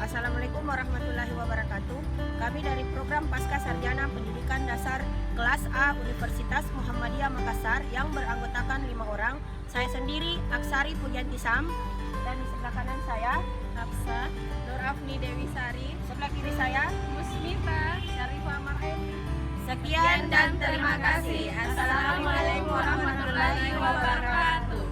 Assalamualaikum warahmatullahi wabarakatuh. Kami dari program Pasca Sarjana Pendidikan Dasar Kelas A Universitas Muhammadiyah Makassar yang beranggotakan 5 orang. Saya sendiri Aksari Pujanti Sam, dan di sebelah kanan saya Hafsa, Nur Afni Dewi Sari, sebelah kiri saya Musmita, Syarifah Marhemi. Sekian dan terima kasih. Assalamualaikum warahmatullahi wabarakatuh.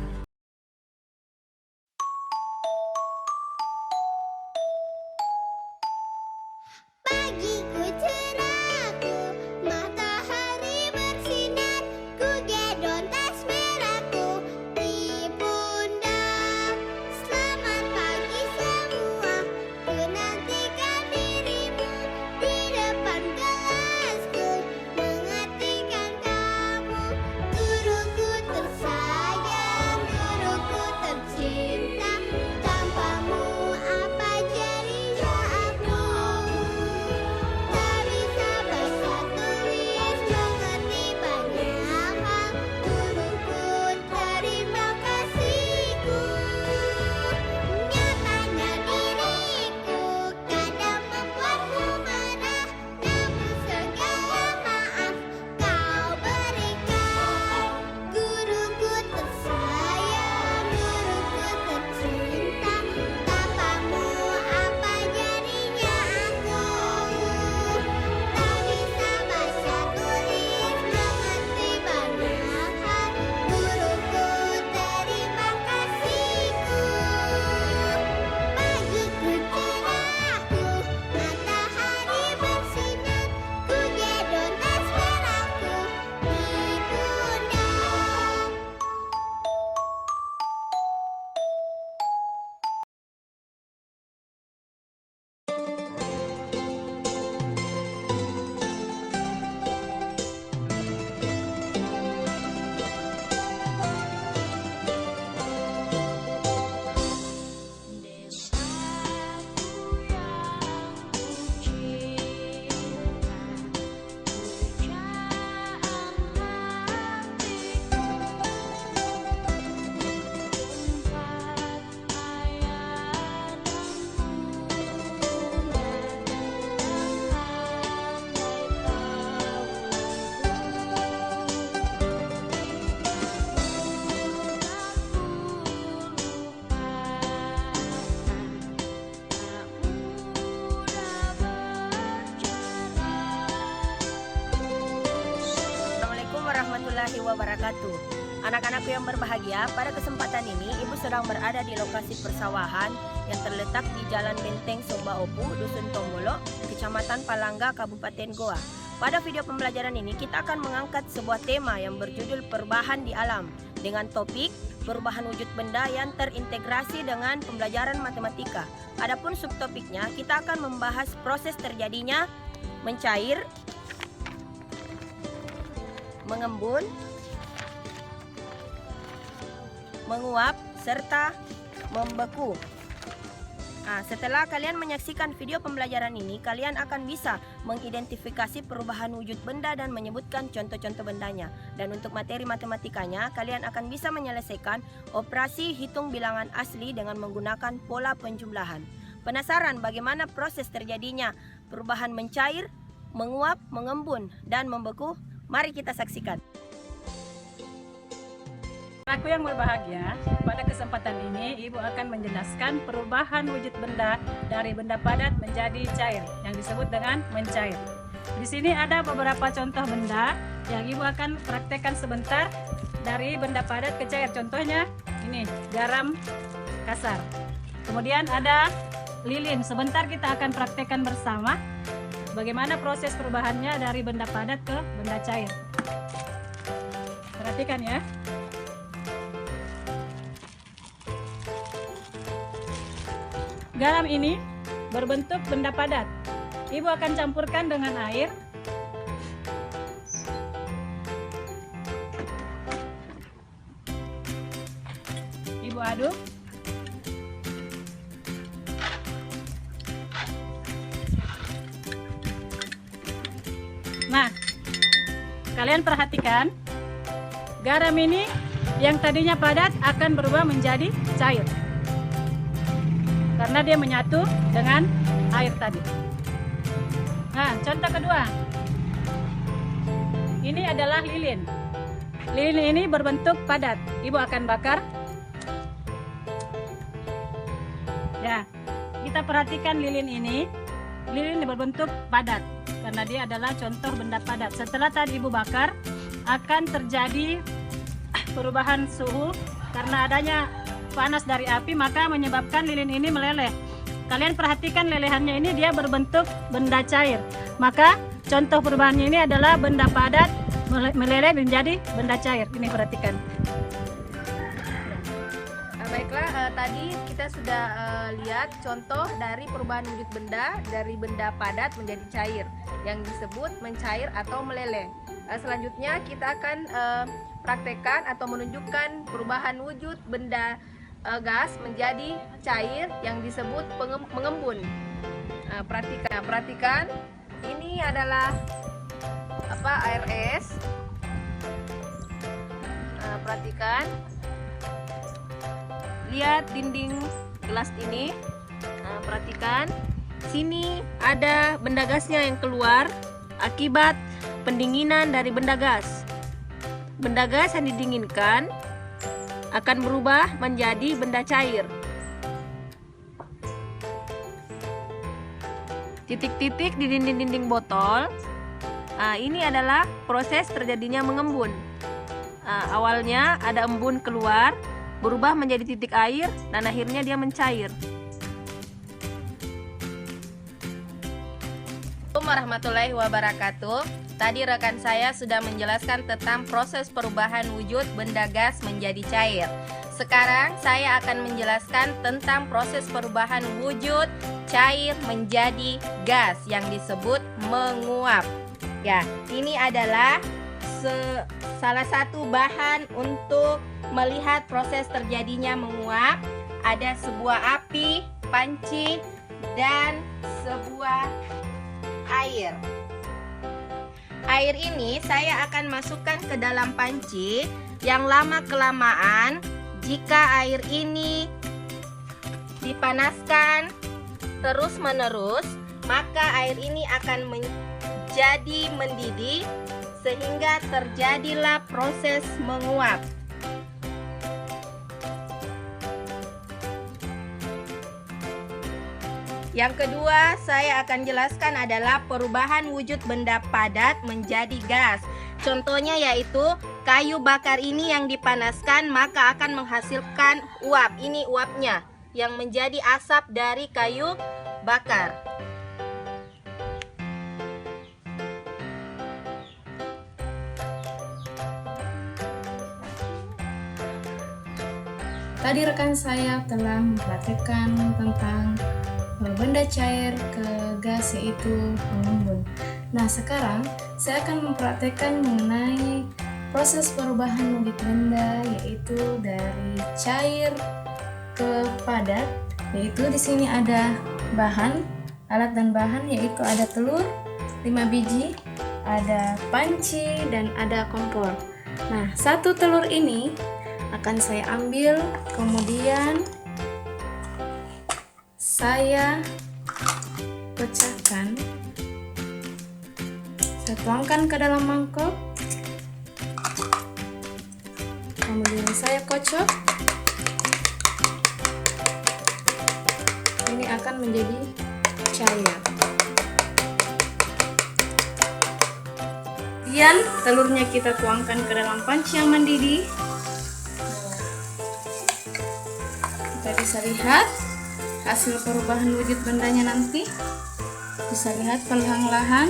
Pagiku cerahku, matahari bersinar, ku gendong tas merahku di pundak. Selamat pagi semua, ku nantikan dirimu di depan kelasku, mengertikan kamu. Guruku tersayang, guruku tercinta, tanpamu apa jadinya aku? Tak bisa baca tulis, mengerti banyak hal. Guruku, terima kasihku. Nyatanya diriku kadang membuatmu marah, namun segala maaf kau berikan. Guruku tersayang, guruku tercinta, tanpamu apa jadinya aku? Tak bisa baca tulis, mengerti banyak hal. Guruku, terima kasihku. Pagiku cerahku, matahari bersinar, ku gendong tas merahku di pundak. Desaku yang kucinta, pujaan hatiku, tempat ayat Assalamualaikum warahmatullahi wabarakatuh. Anak-anakku yang berbahagia, pada kesempatan ini Ibu sedang berada di lokasi persawahan yang terletak di Jalan Benteng Somba Opu, Dusun Tombolo, Kecamatan Palangga, Kabupaten Goa. Pada video pembelajaran ini kita akan mengangkat sebuah tema yang berjudul perubahan di alam dengan topik perubahan wujud benda yang terintegrasi dengan pembelajaran matematika. Adapun subtopiknya kita akan membahas proses terjadinya mencair, mengembun, menguap, serta membeku. Setelah kalian menyaksikan video pembelajaran ini, kalian akan bisa mengidentifikasi perubahan wujud benda dan menyebutkan contoh-contoh bendanya. Dan untuk materi matematikanya, kalian akan bisa menyelesaikan operasi hitung bilangan asli dengan menggunakan pola penjumlahan. Penasaran bagaimana proses terjadinya perubahan mencair, menguap, mengembun, dan membeku? Mari kita saksikan. Aku yang berbahagia, pada kesempatan ini Ibu akan menjelaskan perubahan wujud benda dari benda padat menjadi cair yang disebut dengan mencair. Di sini ada beberapa contoh benda yang Ibu akan praktekkan sebentar dari benda padat ke cair. Contohnya ini garam kasar. Kemudian ada lilin. Sebentar kita akan praktekkan bersama bagaimana proses perubahannya dari benda padat ke benda cair. Perhatikan ya. Garam ini berbentuk benda padat. Ibu akan campurkan dengan air. Ibu aduk. Nah, kalian perhatikan, garam ini yang tadinya padat akan berubah menjadi cair karena dia menyatu dengan air tadi. Nah, contoh kedua. Ini adalah lilin. Lilin ini berbentuk padat. Ibu akan bakar. Ya, kita perhatikan lilin ini. Lilin berbentuk padat karena dia adalah contoh benda padat. Setelah tadi ibu bakar, akan terjadi perubahan suhu karena adanya panas dari api, maka menyebabkan lilin ini meleleh. Kalian perhatikan lelehannya ini, dia berbentuk benda cair. Maka contoh perubahannya ini adalah benda padat meleleh menjadi benda cair. Ini perhatikan. Baiklah, tadi kita sudah lihat contoh dari perubahan wujud benda dari benda padat menjadi cair yang disebut mencair atau meleleh. Selanjutnya kita akan praktekkan atau menunjukkan perubahan wujud benda gas menjadi cair yang disebut mengembun. Perhatikan, ini adalah air es. Perhatikan, lihat dinding gelas ini. Perhatikan, sini ada benda gasnya yang keluar akibat pendinginan dari benda gas. Benda gas yang didinginkan akan berubah menjadi benda cair. Titik-titik di dinding-dinding botol, ini adalah proses terjadinya mengembun. Awalnya ada embun keluar, berubah menjadi titik air, dan akhirnya dia mencair. Assalamualaikum warahmatullahi wabarakatuh. Tadi rekan saya sudah menjelaskan tentang proses perubahan wujud benda gas menjadi cair. Sekarang saya akan menjelaskan tentang proses perubahan wujud cair menjadi gas yang disebut menguap. Ya, ini adalah salah satu bahan untuk melihat proses terjadinya menguap. Ada sebuah api, panci, dan sebuah air. Air ini saya akan masukkan ke dalam panci. Yang lama-kelamaan, jika air ini dipanaskan terus-menerus, maka air ini akan menjadi mendidih sehingga terjadilah proses menguap. Yang kedua saya akan jelaskan adalah perubahan wujud benda padat menjadi gas. Contohnya yaitu kayu bakar ini yang dipanaskan maka akan menghasilkan uap. Ini uapnya yang menjadi asap dari kayu bakar. Tadi rekan saya telah mempraktikkan tentang benda cair ke gas yaitu mengembun. Nah, sekarang saya akan mempraktikkan mengenai proses perubahan wujud benda yaitu dari cair ke padat. Yaitu di sini ada bahan, alat dan bahan yaitu ada telur 5 biji, ada panci dan ada kompor. Nah, satu telur ini akan saya ambil, kemudian saya pecahkan, saya tuangkan ke dalam mangkok, kemudian saya kocok. Ini akan menjadi cair. Kemudian telurnya kita tuangkan ke dalam panci yang mendidih. Kita bisa lihat hasil perubahan wujud bendanya nanti. Bisa lihat perlahan-lahan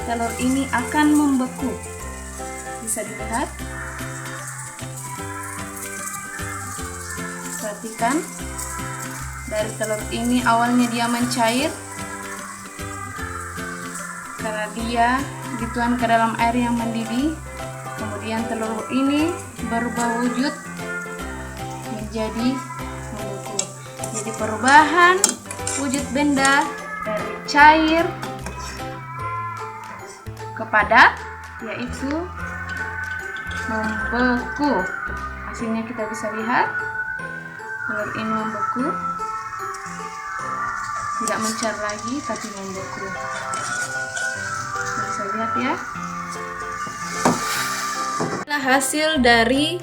telur ini akan membeku. Bisa dilihat. Perhatikan, dari telur ini awalnya dia mencair karena dia dituang ke dalam air yang mendidih. Kemudian telur ini berubah wujud menjadi membeku. Jadi perubahan wujud benda dari cair ke padat yaitu membeku. Hasilnya kita bisa lihat telur ini membeku. tidak mencair lagi tapi membeku. Bisa lihat ya. Nah, hasil dari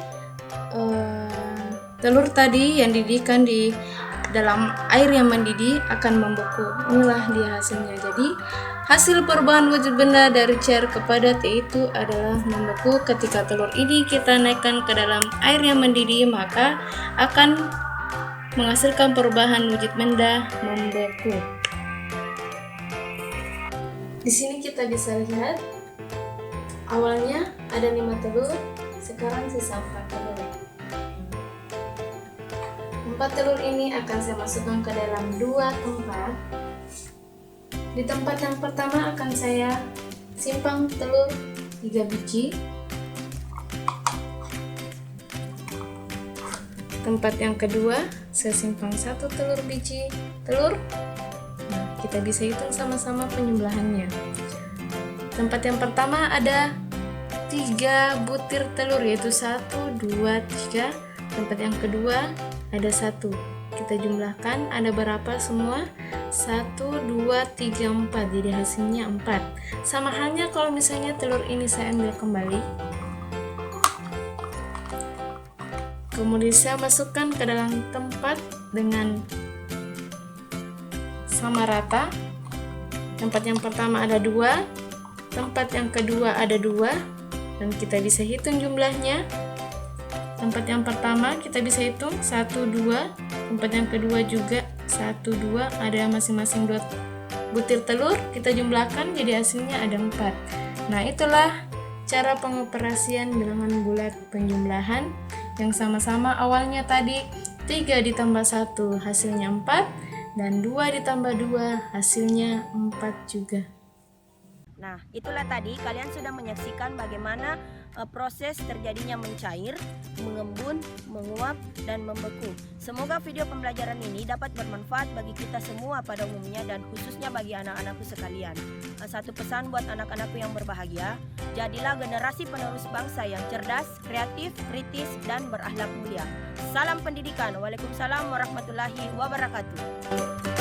telur tadi yang didihkan di dalam air yang mendidih akan membeku. Inilah dia hasilnya. Jadi hasil perubahan wujud benda dari cair ke padat yaitu adalah membeku. Ketika telur ini kita naikkan ke dalam air yang mendidih, maka akan menghasilkan perubahan wujud benda membeku. Di sini kita bisa lihat awalnya ada 5 telur, sekarang sisa 4 telur. 4 telur ini akan saya masukkan ke dalam 2 tempat. Di tempat yang pertama akan saya simpang telur 3 biji. Tempat yang kedua saya simpang 1 telur biji telur. Nah, kita bisa hitung sama-sama penjumlahannya. Tempat yang pertama ada 3 butir telur, yaitu 1, 2, 3. Tempat yang kedua ada 1. Kita jumlahkan ada berapa semua? 1, 2, 3, 4. Jadi hasilnya 4. Sama halnya kalau misalnya telur ini saya ambil kembali, kemudian saya masukkan ke dalam tempat dengan sama rata. Tempat yang pertama ada 2, tempat yang kedua ada 2, dan kita bisa hitung jumlahnya. Tempat yang pertama kita bisa hitung 1, 2, tempat yang kedua juga 1, 2, ada masing-masing 2 butir telur, kita jumlahkan jadi hasilnya ada 4. Nah, itulah cara pengoperasian bilangan bulat penjumlahan yang sama-sama awalnya tadi 3 ditambah 1 hasilnya 4, dan 2 ditambah 2 hasilnya 4 juga. Nah, itulah tadi kalian sudah menyaksikan bagaimana proses terjadinya mencair, mengembun, menguap, dan membeku. Semoga video pembelajaran ini dapat bermanfaat bagi kita semua pada umumnya dan khususnya bagi anak-anakku sekalian. Satu pesan buat anak-anakku yang berbahagia, jadilah generasi penerus bangsa yang cerdas, kreatif, kritis, dan berakhlak mulia. Salam pendidikan. Waalaikumsalam warahmatullahi wabarakatuh.